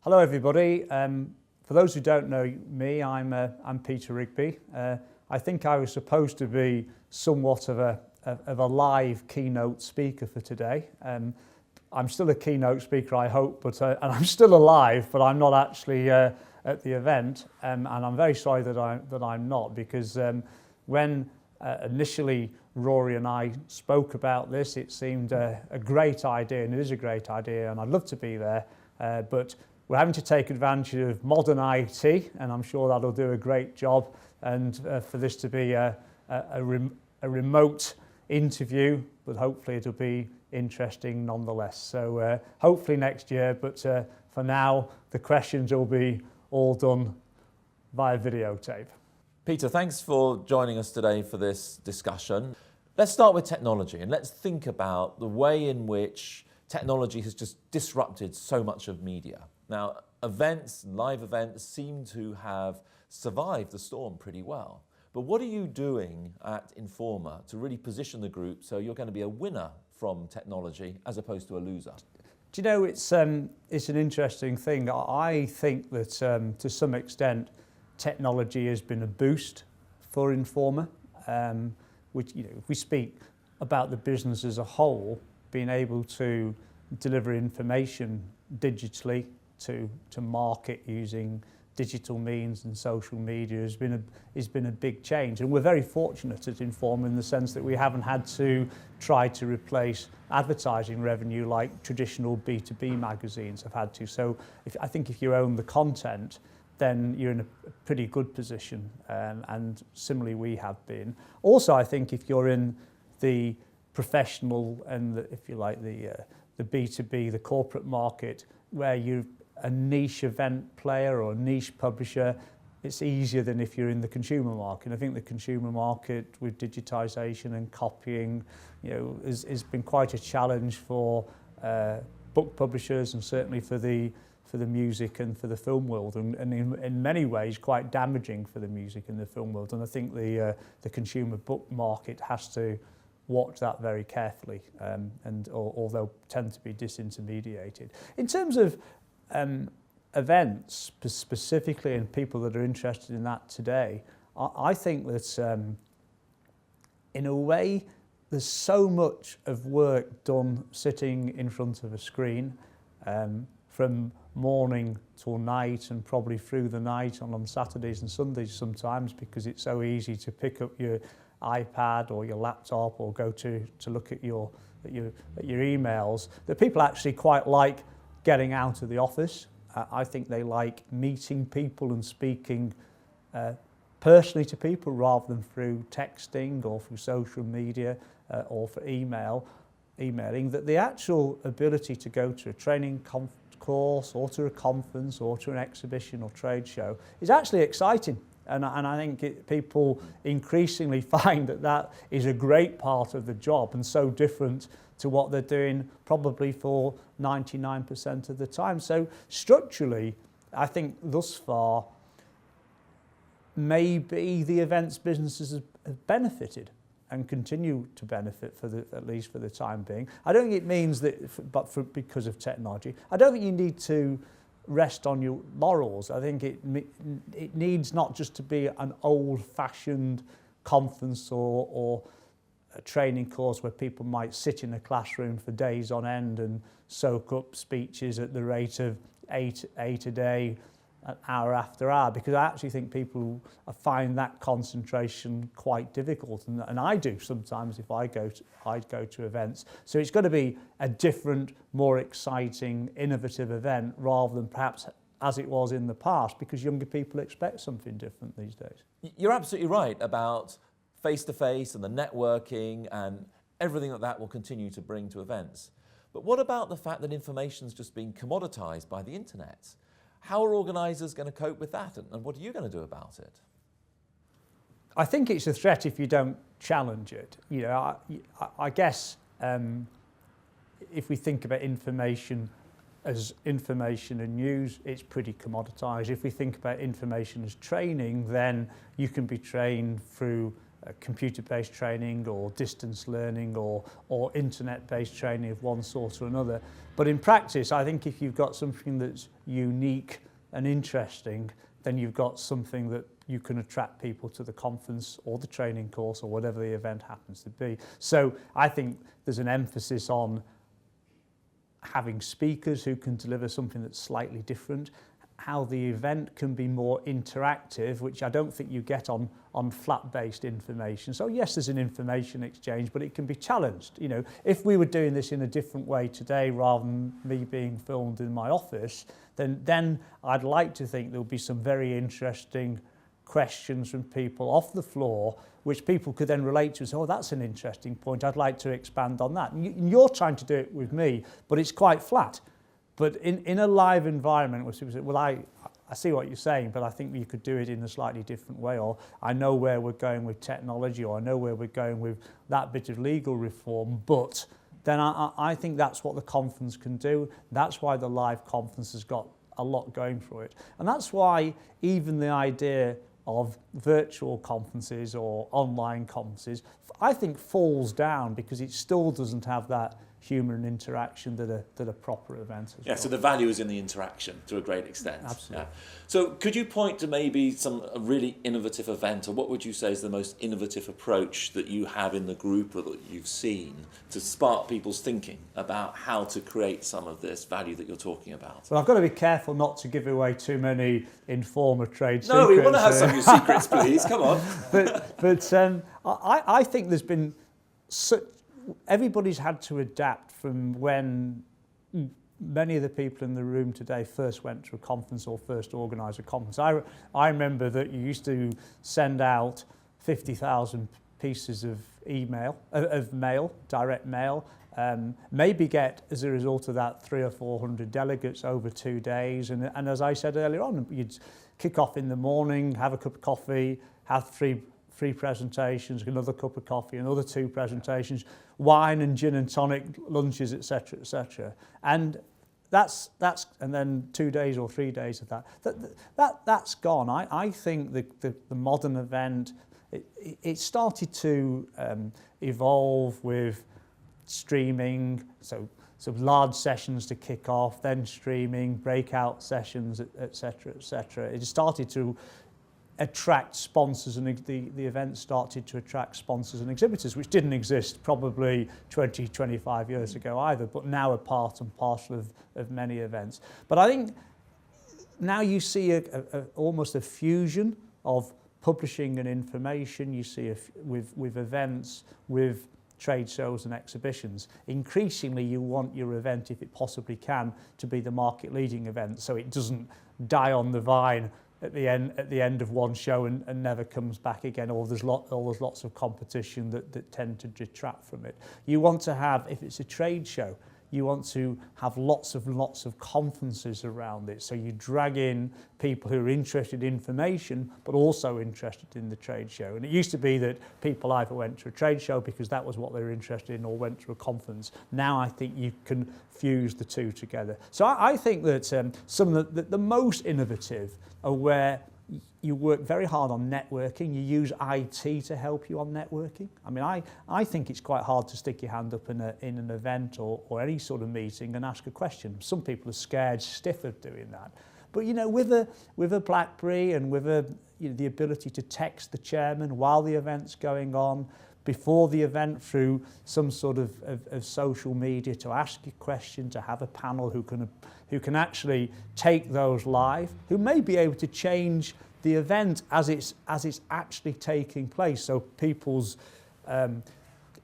Hello everybody. For those who don't know me, I'm Peter Rigby. I think I was supposed to be somewhat of a live keynote speaker for today. I'm still a keynote speaker, I hope, and I'm still alive, but I'm not actually at the event, and I'm very sorry that I'm not, because when initially Rory and I spoke about this, it seemed a great idea, and it is a great idea, and I'd love to be there, but we're having to take advantage of modern IT, and I'm sure that'll do a great job, and for this to be a remote interview, but hopefully it'll be interesting nonetheless. So hopefully next year, but for now the questions will be all done via videotape. Peter, thanks for joining us today for this discussion. Let's start with technology, and let's think about the way in which technology has just disrupted so much of media. Now, events, live events seem to have survived the storm pretty well. But what are you doing at Informa to really position the group so you're going to be a winner from technology as opposed to a loser? Do you know, it's an interesting thing. I think that to some extent technology has been a boost for Informa, which, you know, if we speak about the business as a whole, being able to deliver information digitally to market using digital means and social media has been a big change, and we're very fortunate at Informa in the sense that we haven't had to try to replace advertising revenue like traditional B2B magazines have had to. So I think if you own the content, then you're in a pretty good position, and similarly we have been. Also, I think if you're in the professional and if you like the B2B, the corporate market, where you're a niche event player or a niche publisher, it's easier than if you're in the consumer market. I think the consumer market with digitisation and copying, you know, has been quite a challenge for book publishers, and certainly for the music and for the film world, and in many ways quite damaging for the music and the film world. And I think the consumer book market has to watch that very carefully, or they'll tend to be disintermediated. In terms of events specifically, and people that are interested in that today, I think that in a way there's so much of work done sitting in front of a screen, from morning till night, and probably through the night on Saturdays and Sundays sometimes, because it's so easy to pick up your iPad or your laptop or go to look at your emails, that people actually quite like getting out of the office. I think they like meeting people and speaking personally to people rather than through texting or through social media or for emailing, that the actual ability to go to a training course or to a conference or to an exhibition or trade show is actually exciting. And I think people increasingly find that is a great part of the job, and so different to what they're doing probably for 99% of the time. So structurally, I think thus far, maybe the events businesses have benefited and continue to benefit at least for the time being. I don't think it means that, because of technology. I don't think you need to rest on your laurels. I think it needs not just to be an old-fashioned conference or a training course where people might sit in a classroom for days on end and soak up speeches at the rate of eight a day, hour after hour, because I actually think people find that concentration quite difficult, and I do sometimes if I go to events. So it's got to be a different, more exciting, innovative event rather than perhaps as it was in the past, because younger people expect something different these days. You're absolutely right about face-to-face and the networking and everything that will continue to bring to events. But what about the fact that information's just being commoditised by the internet? How are organisers going to cope with that, and what are you going to do about it? I think it's a threat if you don't challenge it. You know, I guess if we think about information as information and news, it's pretty commoditised. If we think about information as training, then you can be trained through computer-based training or distance learning or internet-based training of one sort or another. But in practice, I think if you've got something that's unique and interesting, then you've got something that you can attract people to the conference or the training course or whatever the event happens to be. So I think there's an emphasis on having speakers who can deliver something that's slightly different, how the event can be more interactive, which I don't think you get on flat-based information. So yes, there's an information exchange, but it can be challenged. You know, if we were doing this in a different way today rather than me being filmed in my office, then I'd like to think there'll be some very interesting questions from people off the floor which people could then relate to and say, oh, that's an interesting point, I'd like to expand on that. And you're trying to do it with me, but it's quite flat. But in a live environment where people say, well, I see what you're saying, but I think you could do it in a slightly different way, or I know where we're going with technology, or I know where we're going with that bit of legal reform, but then I think that's what the conference can do. That's why the live conference has got a lot going for it. And that's why even the idea of virtual conferences or online conferences, I think falls down because it still doesn't have that human interaction that a proper event has. Yeah, so the value is in the interaction to a great extent. Absolutely. Yeah. So could you point to maybe a really innovative event, or what would you say is the most innovative approach that you have in the group or that you've seen to spark people's thinking about how to create some of this value that you're talking about? Well, I've got to be careful not to give away too many Informa trade secrets. No, we want to have some of your secrets, please. Come on. But I think there's been everybody's had to adapt from when many of the people in the room today first went to a conference or first organised a conference. I remember that you used to send out 50,000 pieces of mail, direct mail, maybe get, as a result of that, 300 or 400 delegates over 2 days. And as I said earlier on, you'd kick off in the morning, have a cup of coffee, have three presentations, another cup of coffee, another 2 presentations, wine and gin and tonic lunches, etc., etc. And and then 2 days or 3 days of that's gone. I think the modern event it started to evolve with streaming, so large sessions to kick off, then streaming, breakout sessions, etc., etc. It started to attract sponsors, and the event started to attract sponsors and exhibitors, which didn't exist probably 20, 25 years ago either, but now are part and parcel of many events. But I think now you see almost a fusion of publishing and information. You see with events, with trade shows and exhibitions. Increasingly, you want your event, if it possibly can, to be the market leading event, so it doesn't die on the vine at the end of one show and never comes back again, or there's lots of competition that tend to detract from it. You want to have, if it's a trade show, you want to have lots of conferences around it. So you drag in people who are interested in information, but also interested in the trade show. And it used to be that people either went to a trade show because that was what they were interested in, or went to a conference. Now I think you can fuse the two together. So I think that some of the most innovative are where you work very hard on networking. You use IT to help you on networking. I mean, I think it's quite hard to stick your hand up in an event or any sort of meeting and ask a question. Some people are scared stiff of doing that. But you know, with a BlackBerry and with the ability to text the chairman while the event's going on, before the event, through some sort of social media, to ask a question, to have a panel who can actually take those live, who may be able to change the event as it's actually taking place, so people's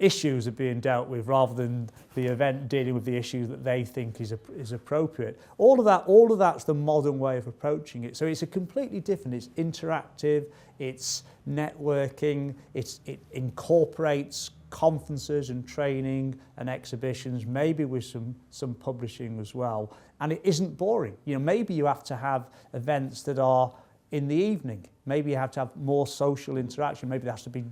issues are being dealt with rather than the event dealing with the issue that they think is appropriate. All of that's the modern way of approaching it. So it's a completely different. It's interactive. It's networking. It incorporates conferences and training and exhibitions, maybe with some publishing as well. And it isn't boring. You know, maybe you have to have events that are in the evening. Maybe you have to have more social interaction. Maybe there has to be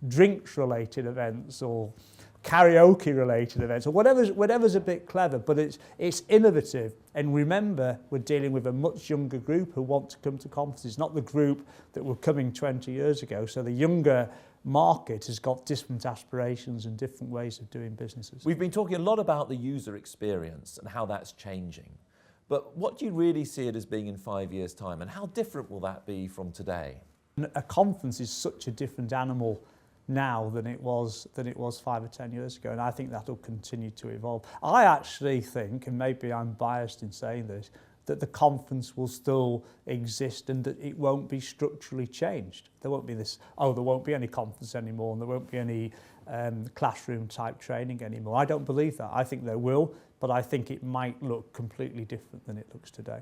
drinks-related events or karaoke related events or whatever's a bit clever, but it's innovative. And remember, we're dealing with a much younger group who want to come to conferences, not the group that were coming 20 years ago. So the younger market has got different aspirations and different ways of doing businesses. We've been talking a lot about the user experience and how that's changing. But what do you really see it as being in 5 years' time, and how different will that be from today? A conference is such a different animal now than it was 5 or 10 years ago, and I think that'll continue to evolve. I actually think, and maybe I'm biased in saying this, that the conference will still exist and that it won't be structurally changed. There won't be this, there won't be any conference anymore and there won't be any classroom type training anymore. I don't believe that. I think there will, but I think it might look completely different than it looks today.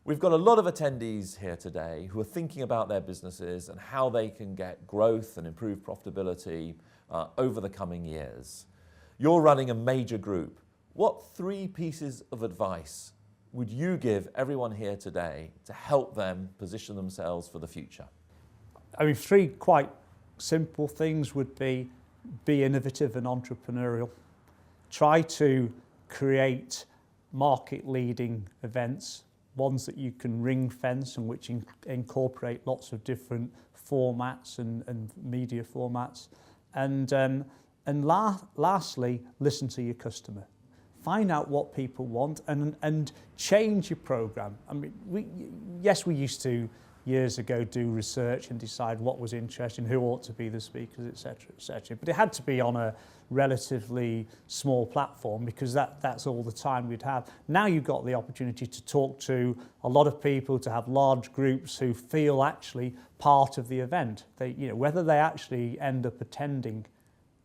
We've got a lot of attendees here today who are thinking about their businesses and how they can get growth and improve profitability over the coming years. You're running a major group. What 3 pieces of advice would you give everyone here today to help them position themselves for the future? I mean, 3 quite simple things would be innovative and entrepreneurial. Try to create market-leading events, ones that you can ring fence and which incorporate lots of different formats and media formats. And lastly, listen to your customer. Find out what people want and change your program. I mean, we used to years ago do research and decide what was interesting, who ought to be the speakers, etc., etc. But it had to be on a relatively small platform because that's all the time we'd have. Now you've got the opportunity to talk to a lot of people, to have large groups who feel actually part of the event. They, whether they actually end up attending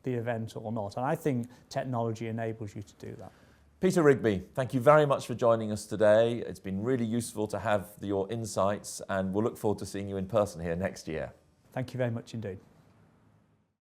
the event or not. And I think technology enables you to do that. Peter Rigby, thank you very much for joining us today. It's been really useful to have your insights, and we'll look forward to seeing you in person here next year. Thank you very much indeed.